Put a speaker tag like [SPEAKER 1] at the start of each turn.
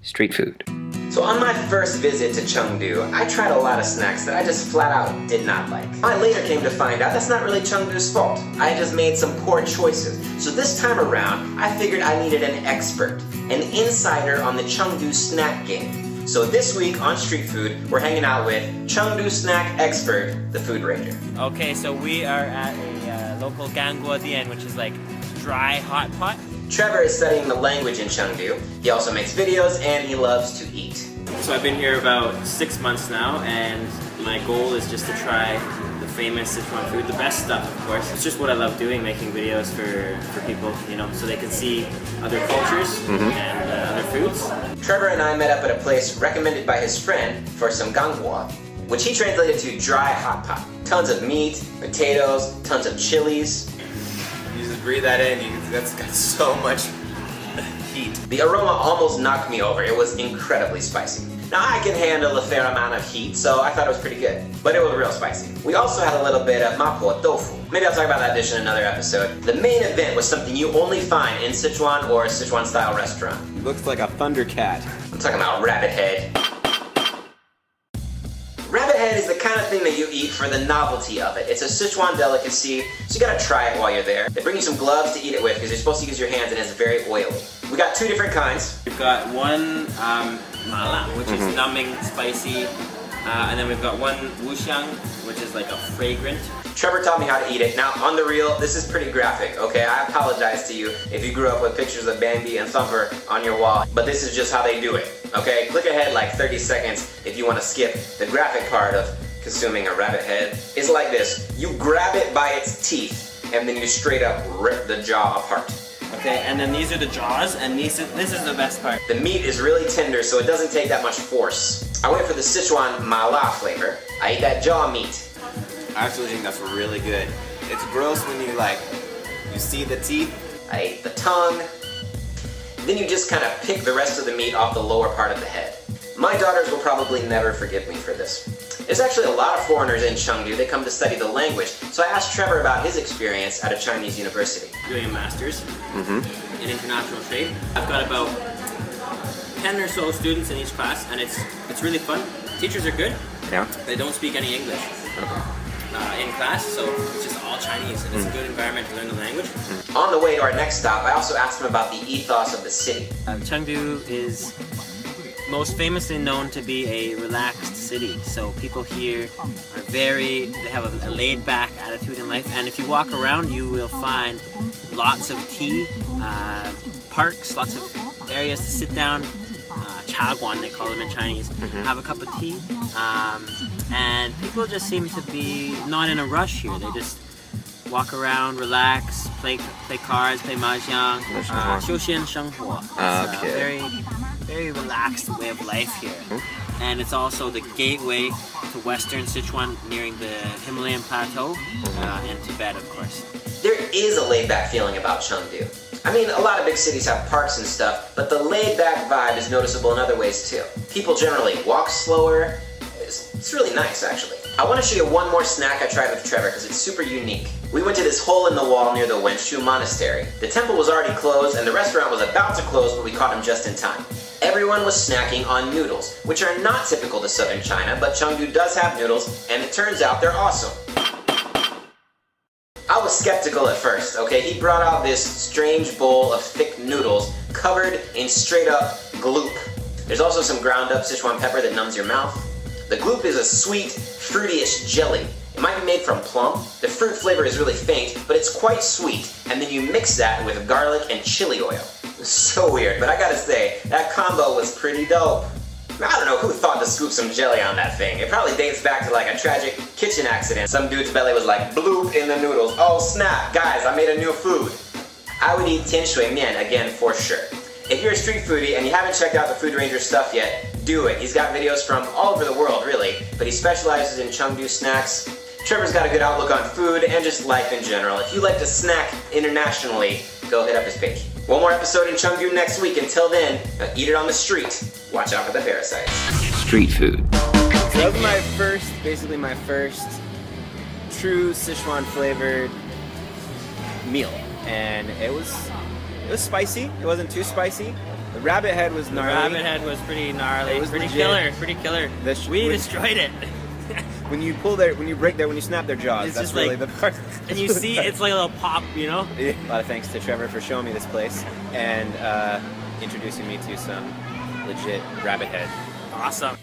[SPEAKER 1] street food.
[SPEAKER 2] So on my first visit to Chengdu, I tried a lot of snacks that I just flat out did not like. I later came to find out that's not really Chengdu's fault. I just made some poor choices. So this time around, I figured I needed an expert, an insider on the Chengdu snack game. So this week on Street Food, we're hanging out with Chengdu snack expert, the Food Ranger.
[SPEAKER 3] Okay, so we are at a local Gangguo Dian, which is like dry hot pot.
[SPEAKER 2] Trevor is studying the language in Chengdu. He also makes videos and he loves to eat.
[SPEAKER 3] So I've been here about 6 months now, and my goal is just to try the famous Sichuan food, the best stuff, of course. It's just what I love doing, making videos for people, you know, so they can see other cultures and other foods.
[SPEAKER 2] Trevor and I met up at a place recommended by his friend for some gangguo, which he translated to dry hot pot. Tons of meat, potatoes, tons of chilies.
[SPEAKER 4] You just breathe that in, that's got so much heat.
[SPEAKER 2] The aroma almost knocked me over. It was incredibly spicy. Now I can handle a fair amount of heat, so I thought it was pretty good. But it was real spicy. We also had a little bit of mapo tofu. Maybe I'll talk about that dish in another episode. The main event was something you only find in Sichuan or a Sichuan-style restaurant.
[SPEAKER 4] It looks like a thundercat.
[SPEAKER 2] I'm talking about rabbit head. Rabbit head is the kind of thing that you eat for the novelty of it. It's a Sichuan delicacy, so you gotta try it while you're there. They bring you some gloves to eat it with because you're supposed to use your hands and it's very oily. We got two different kinds.
[SPEAKER 3] We've got one mala, which is numbing, spicy, and then we've got one wuxiang, which is like a fragrant.
[SPEAKER 2] Trevor taught me how to eat it. Now, on the real, this is pretty graphic, okay? I apologize to you if you grew up with pictures of Bambi and Thumper on your wall, but this is just how they do it, okay? Click ahead like 30 seconds if you want to skip the graphic part of consuming a rabbit head. It's like this. You grab it by its teeth, and then you straight up rip the jaw apart.
[SPEAKER 3] Okay, and then these are the jaws, and this is the best part.
[SPEAKER 2] The meat is really tender, so it doesn't take that much force. I went for the Sichuan mala flavor. I ate that jaw meat.
[SPEAKER 4] I actually think that's really good. It's gross when you see the teeth.
[SPEAKER 2] I ate the tongue. Then you just kind of pick the rest of the meat off the lower part of the head. My daughters will probably never forgive me for this. There's actually a lot of foreigners in Chengdu. They come to study the language. So I asked Trevor about his experience at a Chinese university.
[SPEAKER 3] Doing a master's in international trade. I've got about 10 or so students in each class, and it's really fun. Teachers are good.
[SPEAKER 1] Yeah.
[SPEAKER 3] They don't speak any English in class, so it's just all Chinese, and it's a good environment to learn the language.
[SPEAKER 2] On the way to our next stop, I also asked him about the ethos of the city.
[SPEAKER 3] Chengdu is most famously known to be a relaxed city, so people here are they have a laid-back attitude in life, and if you walk around you will find lots of tea, parks, lots of areas to sit down, chaguan they call them in Chinese, have a cup of tea, and people just seem to be not in a rush here. They just walk around, relax, play cards, play mahjong, 休闲生活. It's a very relaxed way of life here. And it's also the gateway to western Sichuan, nearing the Himalayan plateau, and Tibet, of course.
[SPEAKER 2] There is a laid-back feeling about Chengdu. I mean, a lot of big cities have parks and stuff, but the laid-back vibe is noticeable in other ways too. People generally walk slower. It's really nice, actually. I want to show you one more snack I tried with Trevor because it's super unique. We went to this hole in the wall near the Wenshu Monastery. The temple was already closed and the restaurant was about to close, but we caught him just in time. Everyone was snacking on noodles, which are not typical to southern China, but Chengdu does have noodles, and it turns out they're awesome. I was skeptical at first, okay? He brought out this strange bowl of thick noodles covered in straight up gloop. There's also some ground up Sichuan pepper that numbs your mouth. The gloop is a sweet, fruity-ish jelly. It might be made from plum. The fruit flavor is really faint, but it's quite sweet. And then you mix that with garlic and chili oil. It's so weird, but I gotta say, that combo was pretty dope. I don't know who thought to scoop some jelly on that thing. It probably dates back to like a tragic kitchen accident. Some dude's belly was like bloop in the noodles. Oh snap, guys, I made a new food. I would eat tian shui mian again for sure. If you're a street foodie and you haven't checked out the Food Ranger stuff yet, do it. He's got videos from all over the world, really, but he specializes in Chengdu snacks. Trevor's got a good outlook on food and just life in general. If you like to snack internationally, go hit up his page. One more episode in Chengdu next week. Until then, eat it on the street. Watch out for the parasites.
[SPEAKER 1] Street food.
[SPEAKER 4] So that was basically my first true Sichuan flavored meal, and it was spicy. It wasn't too spicy, The rabbit head was
[SPEAKER 3] The
[SPEAKER 4] gnarly.
[SPEAKER 3] rabbit head was pretty gnarly,
[SPEAKER 4] It was
[SPEAKER 3] pretty
[SPEAKER 4] legit.
[SPEAKER 3] killer, pretty killer. We destroyed it.
[SPEAKER 4] When you snap their jaws,
[SPEAKER 3] It's
[SPEAKER 4] that's
[SPEAKER 3] just
[SPEAKER 4] really
[SPEAKER 3] like-
[SPEAKER 4] the part.
[SPEAKER 3] And you see, it's like a little pop, you know?
[SPEAKER 4] A lot of thanks to Trevor for showing me this place and introducing me to some legit rabbit head.
[SPEAKER 3] Awesome.